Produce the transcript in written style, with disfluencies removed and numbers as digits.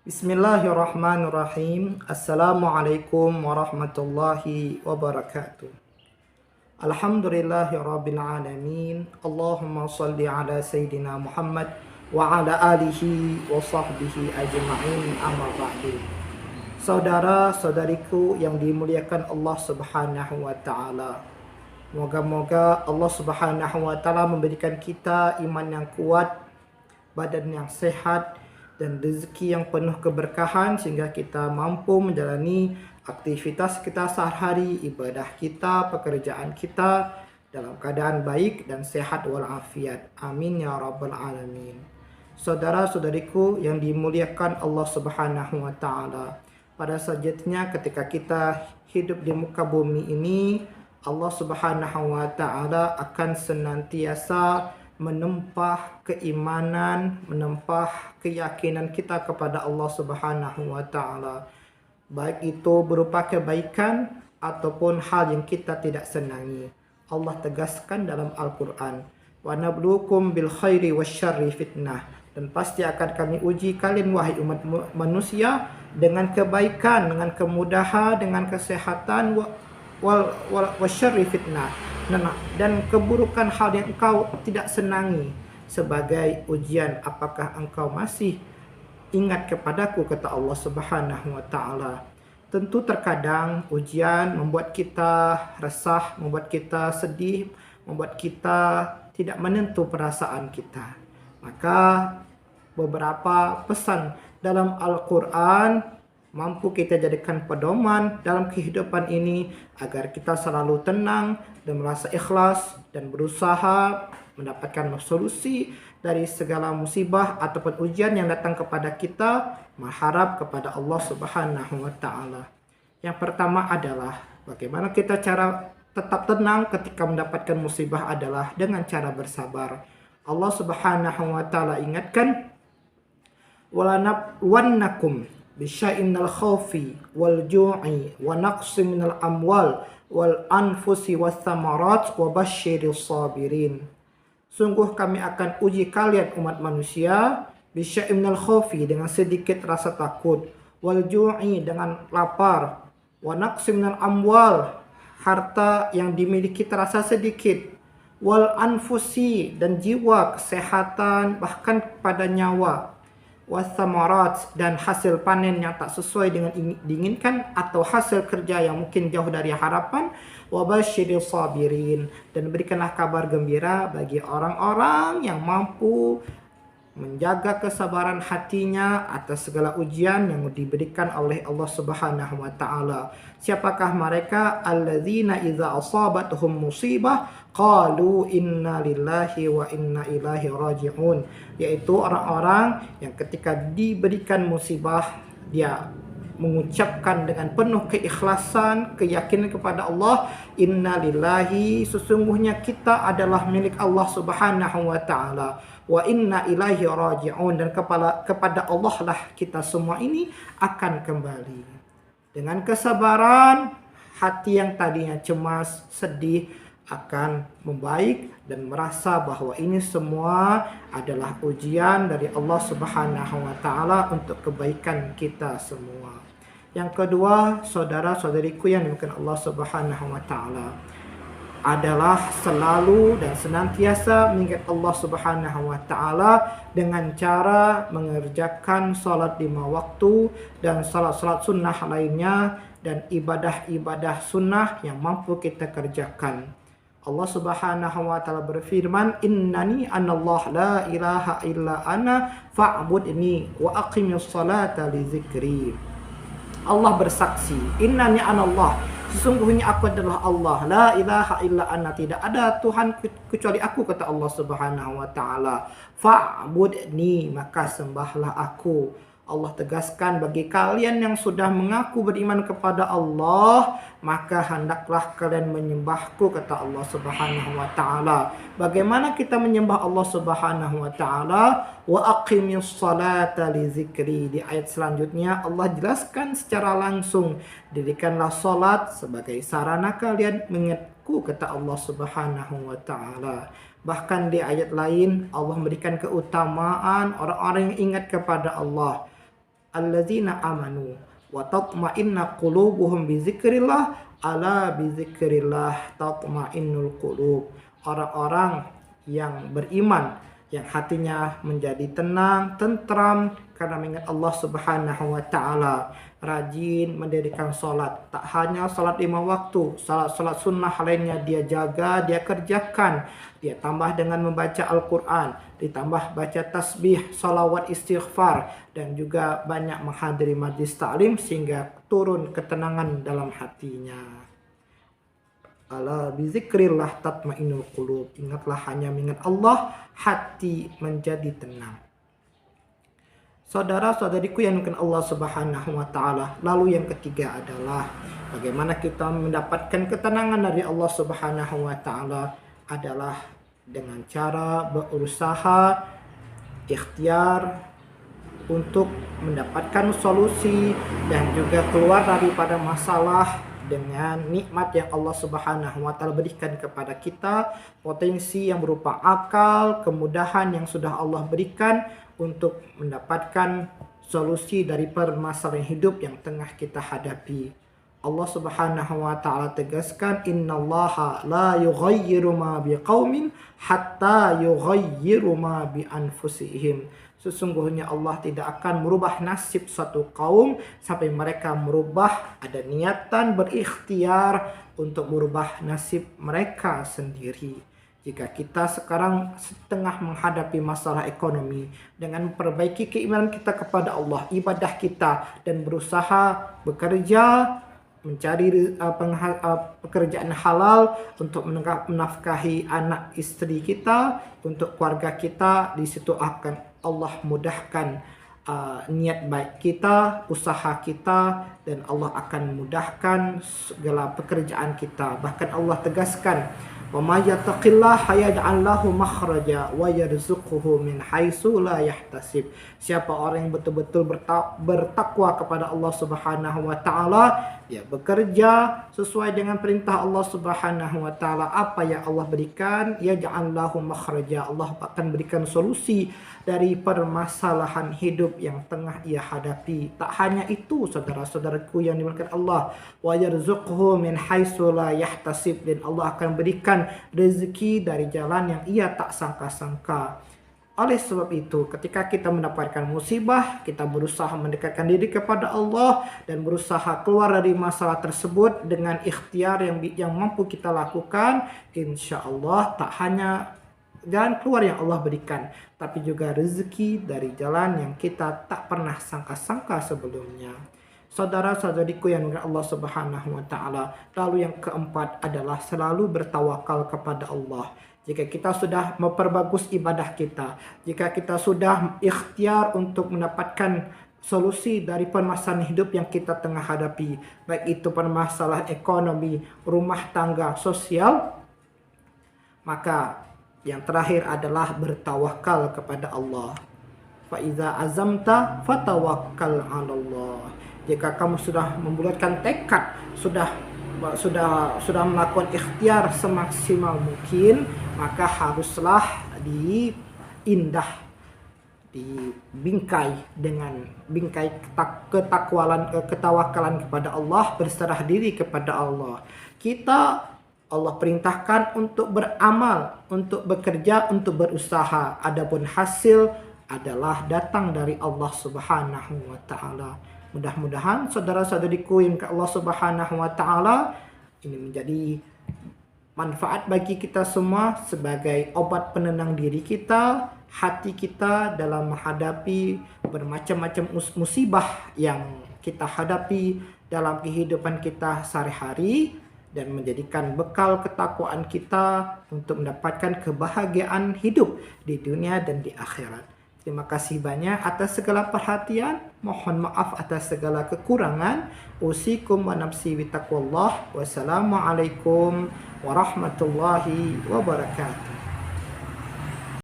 Bismillahirrahmanirrahim. Assalamualaikum warahmatullahi wabarakatuh. Alhamdulillahirabbil alamin. Allahumma shalli ala sayidina Muhammad wa ala alihi wa sahbihi ajma'in, amma ba'du. Saudara-saudariku yang dimuliakan Allah Subhanahu wa taala. Moga-moga Allah Subhanahu wa taala memberikan kita iman yang kuat, badan yang sehat, dan rezeki yang penuh keberkahan sehingga kita mampu menjalani aktivitas kita sehari-hari, ibadah kita, pekerjaan kita dalam keadaan baik dan sehat walafiat. Amin ya rabbal alamin. Saudara-saudariku yang dimuliakan Allah Subhanahu wa taala, pada sejatinya ketika kita hidup di muka bumi ini, Allah Subhanahu wa taala akan senantiasa menempah keimanan, menempah keyakinan kita kepada Allah Subhanahu wa taala. Baik itu berupa kebaikan ataupun hal yang kita tidak senangi. Allah tegaskan dalam Al-Qur'an, "Wa nabluukum bil khairi wasyarri fitnah." Dan pasti akan kami uji kalian wahai umat manusia dengan kebaikan, dengan kemudahan, dengan kesehatan, wasyarri fitnah, dan keburukan hal yang engkau tidak senangi sebagai ujian. Apakah engkau masih ingat kepadaku, kata Allah Subhanahu wa taala. Tentu terkadang ujian membuat kita resah, membuat kita sedih, membuat kita tidak menentu perasaan kita. Maka beberapa pesan dalam Al-Quran mampu kita jadikan pedoman dalam kehidupan ini agar kita selalu tenang dan merasa ikhlas dan berusaha mendapatkan solusi dari segala musibah ataupun ujian yang datang kepada kita, mengharap kepada Allah Subhanahu wa taala. Yang pertama adalah bagaimana kita cara tetap tenang ketika mendapatkan musibah adalah dengan cara bersabar. Allah Subhanahu wa taala ingatkan, "Walanabluwannakum bisyai'in minal khawfi wal ju'i wa naqsin minal amwal wal anfusi was thamarat wa basyiris sabirin." Sungguh kami akan uji kalian umat manusia bisyai'in minal khawfi, dengan sedikit rasa takut, wal ju'i, dengan lapar, wa naqsin minal amwal, harta yang dimiliki terasa sedikit, wal anfusi, dan jiwa, kesehatan, bahkan pada nyawa, wasamarat, dan hasil panen yang tak sesuai dengan diinginkan atau hasil kerja yang mungkin jauh dari harapan, wabasyiris sabirin, dan berikanlah kabar gembira bagi orang-orang yang mampu menjaga kesabaran hatinya atas segala ujian yang diberikan oleh Allah Subhanahu wa taala. Siapakah mereka? Alladzina idza asabatuhum musibah qalu inna lillahi wa inna ilaihi raji'un, yaitu orang-orang yang ketika diberikan musibah dia mengucapkan dengan penuh keikhlasan, keyakinan kepada Allah, inna lillahi, sesungguhnya kita adalah milik Allah Subhanahu wa taala, wa inna ilaihi raji'un, dan kepada Allah lah kita semua ini akan kembali. Dengan kesabaran, hati yang tadinya cemas, sedih akan membaik dan merasa bahwa ini semua adalah ujian dari Allah Subhanahu wa taala untuk kebaikan kita semua. Yang kedua, saudara-saudariku yang dimuliakan Allah Subhanahu wa taala, adalah selalu dan senantiasa mengingat Allah Subhanahu wa taala dengan cara mengerjakan salat 5 waktu dan salat-salat sunnah lainnya dan ibadah-ibadah sunnah yang mampu kita kerjakan. Allah Subhanahu wa taala berfirman, "Innani anallah la ilaha illa ana fa'budni wa aqimis salata li dzikri." Allah bersaksi, "Innani anallah", sesungguhnya aku adalah Allah, la ilaha illa ana, tidak ada Tuhan kecuali aku, kata Allah Subhanahu wa taala. Fa'budni, maka sembahlah aku. Allah tegaskan, bagi kalian yang sudah mengaku beriman kepada Allah, maka hendaklah kalian menyembahku, kata Allah Subhanahu wa taala. Bagaimana kita menyembah Allah Subhanahu wa taala? Wa aqimis salata li dzikri. Di ayat selanjutnya Allah jelaskan secara langsung, dirikanlah salat sebagai sarana kalian mengingatku, kata Allah Subhanahu wa taala. Bahkan di ayat lain Allah memberikan keutamaan orang-orang yang ingat kepada Allah. allazina amanu wa tatma'inna qulubuhum bi dzikrillah, ala bi dzikrillah tatma'innul qulub. Orang-orang yang beriman, yang hatinya menjadi tenang, tentram karena mengingat Allah Subhanahu wa taala. Rajin mendirikan salat, tak hanya salat 5 waktu, salat sunnah lainnya dia jaga, dia kerjakan. Dia tambah dengan membaca Al-Quran, ditambah baca tasbih, salawat, istighfar, dan juga banyak menghadiri majlis ta'lim sehingga turun ketenangan dalam hatinya. Ala bizikrillah tatma'innul qulub. Ingatlah, hanya mengingat Allah, hati menjadi tenang. Saudara-saudariku yang dimuliakan Allah Subhanahu wa taala. Lalu yang ketiga adalah bagaimana kita mendapatkan ketenangan dari Allah Subhanahu wa taala adalah dengan cara berusaha ikhtiar untuk mendapatkan solusi dan juga keluar daripada masalah dengan nikmat yang Allah Subhanahu wa taala berikan kepada kita, potensi yang berupa akal, kemudahan yang sudah Allah berikan untuk mendapatkan solusi dari permasalahan hidup yang tengah kita hadapi. Allah Subhanahu wa taala tegaskan, innallaha la yughayyiru ma biqaumin hatta yughayyiru ma bi anfusihim. Sesungguhnya Allah tidak akan merubah nasib suatu kaum sampai mereka merubah, ada niatan berikhtiar untuk merubah nasib mereka sendiri. Jika kita sekarang setengah menghadapi masalah ekonomi, dengan memperbaiki keimanan kita kepada Allah, ibadah kita, dan berusaha bekerja, mencari pekerjaan halal untuk menafkahi anak istri kita, untuk keluarga kita, di situ akan Allah mudahkan niat baik kita, usaha kita, dan Allah akan mudahkan segala pekerjaan kita. Bahkan Allah tegaskan, wa may yattaqillaha yaj'al lahu makhraja wa yarzuqhu min haitsu la yahtasib. Siapa orang yang betul-betul bertakwa kepada Allah Subhanahu wa taala, dia bekerja sesuai dengan perintah Allah Subhanahu wa taala, apa yang Allah berikan, yaj'al lahu makhraja, Allah akan berikan solusi dari permasalahan hidup yang tengah ia hadapi. Tak hanya itu, saudara-saudaraku yang dimuliakan Allah, wa yarzuqhu min haitsu la yahtasib, dan Allah akan berikan rezeki dari jalan yang ia tak sangka-sangka. Oleh sebab itu, ketika kita mendapatkan musibah, kita berusaha mendekatkan diri kepada Allah dan berusaha keluar dari masalah tersebut dengan ikhtiar yang mampu kita lakukan. Insya Allah tak hanya jalan keluar yang Allah berikan, tapi juga rezeki dari jalan yang kita tak pernah sangka-sangka sebelumnya. Saudara-saudariku yang dimuliakan Allah Subhanahu wa taala. Lalu yang keempat adalah selalu bertawakal kepada Allah. Jika kita sudah memperbagus ibadah kita, jika kita sudah ikhtiar untuk mendapatkan solusi dari permasalahan hidup yang kita tengah hadapi, baik itu permasalahan ekonomi, rumah tangga, sosial, maka yang terakhir adalah bertawakal kepada Allah. Fa iza azamta fatawakkal 'alallah. Jika kamu sudah membulatkan tekad, sudah melakukan ikhtiar semaksimal mungkin, maka haruslah dibingkai dengan bingkai ketawakalan kepada Allah, berserah diri kepada Allah. Allah perintahkan untuk beramal, untuk bekerja, untuk berusaha. Adapun hasil adalah datang dari Allah Subhanahu wa taala. Mudah-mudahan saudara-saudariku yang ke Allah Subhanahu wa taala ini menjadi manfaat bagi kita semua sebagai obat penenang diri kita, hati kita dalam menghadapi bermacam-macam musibah yang kita hadapi dalam kehidupan kita sehari-hari, dan menjadikan bekal ketakwaan kita untuk mendapatkan kebahagiaan hidup di dunia dan di akhirat. Terima kasih banyak atas segala perhatian. Mohon maaf atas segala kekurangan. Usikum wa nafsi bi taqwallah. Wassalamualaikum warahmatullahi wabarakatuh.